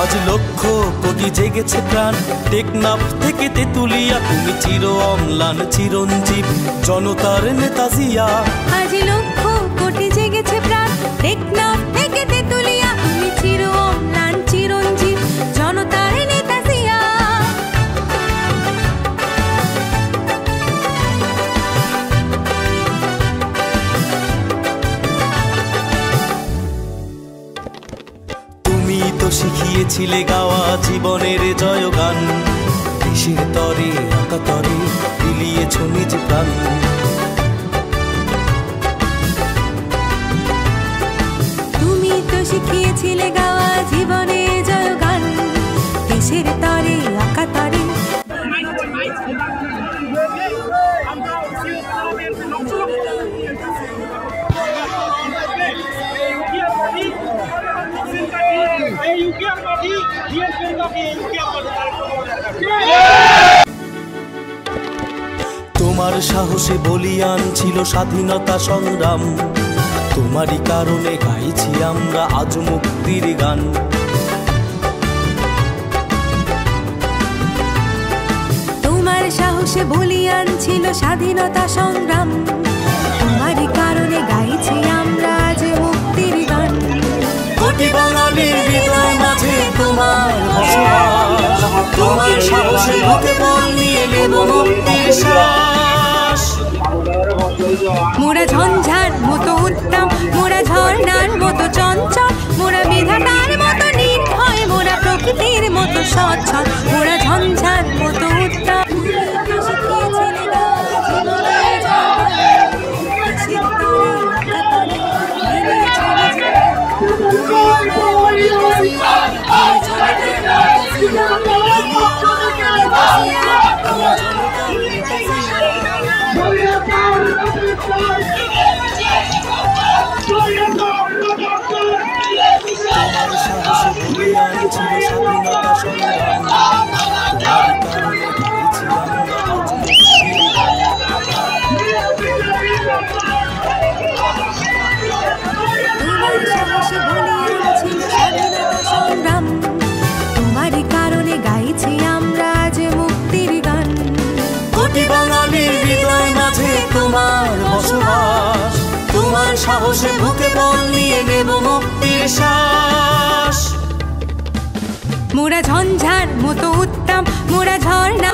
আজ লক্ষ কোটি জেগেছে প্রাণ, টেকনাফ থেকে তেতুলিয়া, তুমি চির অম্লান চিরঞ্জীব জনতার নেতা জিয়া। আজ লক্ষ কোটি জেগেছে প্রাণ, টেকনাফ থেকে তেতুলিয়া, তুমি চির অম্লান চিরঞ্জীব জনতার নেতা জিয়া। তুমি তো শিখিয়েছিলে গাওয়া জীবনের জয়গান, দেশের তরে আকাতরে বিলিয়েছ নিজ প্রাণ। তুমি তো শিখিয়েছিলে গাওয়া জীবনের জয়গান, দেশের তরে আকাতরে। তোমার সাহসে বলিয়ান ছিল স্বাধীনতা সংগ্রাম, তোমারই কারণে গাইছি আমরা আজ মুক্তির গান। তোমার সাহসে বলিয়ান ছিল স্বাধীনতা সংগ্রাম, তোমারই কারণে গাইছি আমরা আজ মুক্তির গান। কোটি বাঙালির হৃদয় মাঝে তোমার বসবাস, তোমার সাহসে বুকে বল নিয়ে নেব মুক্তির শ্বাস। মোরা ঝঞ্ঝার মতো উত্তম, মোরা ঝর্ণার মতো চঞ্চল, মোরা বিধাতার মতো নির্ভয়, মোরা প্রকৃতির মতো সচ্ছল, মোরা ঝঞ্ঝার মতো উত্তম। তোমার সাহসে বলিয়ান ছিল স্বাধীনতা সংগ্রাম, তোমার কারণে গাইছি আমরা আজ মুক্তির গান। তোমারই কারণে গাইছি আমরা আজ মুক্তির গান। কোটি বাঙালির হৃদয় মাঝে তোমার বসবাস, তোমার সাহসে বুকে বল নিয়ে নেব মুক্তির শ্বাস। মোরা ঝঞ্ঝার মতো উত্তম, মোরা ঝর্ণা